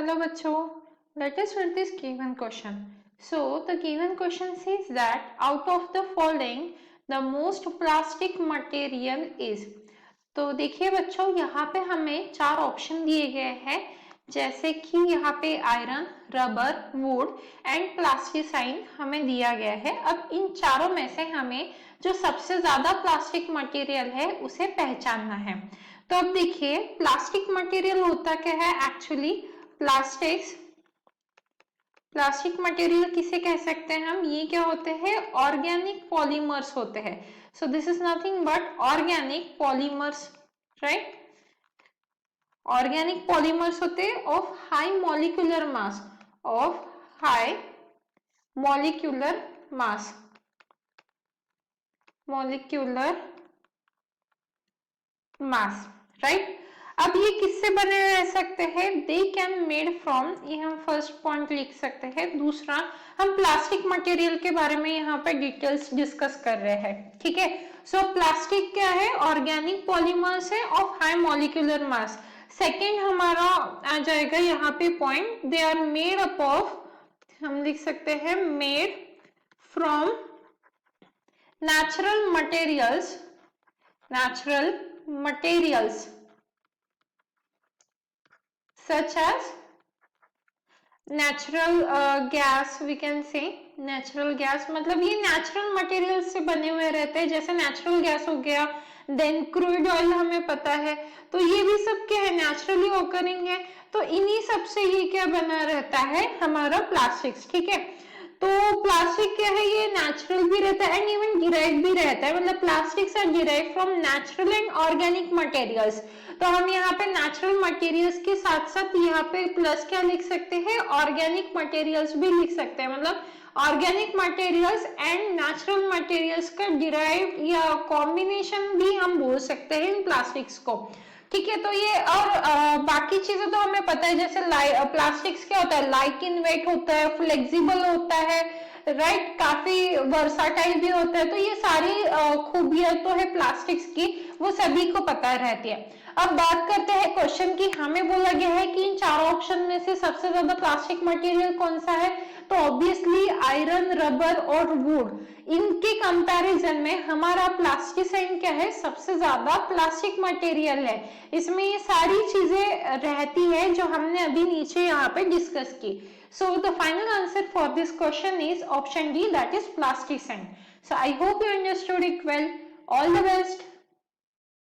Hello bachcho, let us read this given question. So the given question says that out of the following the most plastic material is. तो देखिए बच्चों यहाँ पे हमें चार option दिए गए हैं जैसे कि यहाँ पे आयरन, रबर, वुड एंड प्लास्टिसाइन हमें दिया गया है। अब इन चारों में से हमें जो सबसे ज्यादा प्लास्टिक मटेरियल है उसे पहचानना है। तो अब देखिए प्लास्टिक मटेरियल होता क्या है एक्चुअली। प्लास्टिक मटेरियल किसे कह सकते हैं हम, ये क्या होते हैं ऑर्गेनिक पॉलीमर्स होते हैं। So this is nothing but organic polymers, right. Organic polymers होते हैं of high molecular mass, of high molecular mass, molecular mass, right. अब ये किससे बने रह सकते हैं, दे कैन मेड फ्रॉम, ये हम फर्स्ट पॉइंट लिख सकते हैं। दूसरा हम प्लास्टिक मटेरियल के बारे में यहाँ पे डिटेल्स डिस्कस कर रहे हैं, ठीक है। सो प्लास्टिक क्या है, ऑर्गेनिक पॉलीमर्स है of high molecular mass. Second हमारा आ जाएगा यहाँ पे point, they are made up of, हम लिख सकते हैं made from natural materials, natural materials such as natural gas, we can say natural gas, मतलब ये नेचुरल मटेरियल से बने हुए रहते हैं। जैसे नेचुरल गैस हो गया, देन क्रूड ऑयल हमें पता है, तो ये भी सब क्या है नेचुरली ऑकरिंग है। तो इन्हीं सब से ये क्या बना रहता है हमारा प्लास्टिक्स, ठीक है। तो प्लास्टिक क्या है, ये नेचुरल भी रहता है एंड इवन डिराइव भी रहता है, मतलब plastics are derive from natural and organic materials. तो हम यहाँ पे नेचुरल मटेरियल्स के साथ साथ यहाँ पे प्लस क्या लिख सकते हैं, ऑर्गेनिक मटेरियल्स भी लिख सकते हैं, मतलब organic materials and natural materials का डिराइव या कॉम्बिनेशन भी हम बोल सकते हैं इन प्लास्टिक्स को, ठीक है। तो ये और बाकी चीजें तो हमें पता है, जैसे प्लास्टिक्स क्या होता है, लाइट इन वेट होता है, फ्लेक्सिबल होता है, राइट, काफी वर्साटाइल भी होता है। तो ये सारी खूबियां तो है प्लास्टिक्स की, वो सभी को पता रहती है। अब बात करते हैं क्वेश्चन की, हमें बोला गया है कि इन चारों ऑप्शन में से सबसे ज्यादा प्लास्टिक मटेरियल कौन सा है, तो ऑब्वियसली आयरन, रबर और वुड। इनके कंपैरिजन में हमारा प्लास्टिसाइन क्या है, सबसे ज्यादा प्लास्टिक मटेरियल है। इसमें ये सारी चीजें रहती है जो हमने अभी नीचे यहाँ पे डिस्कस की। So the final answer for this question is option D, that is plasticine. So I hope you understood it well. All the best.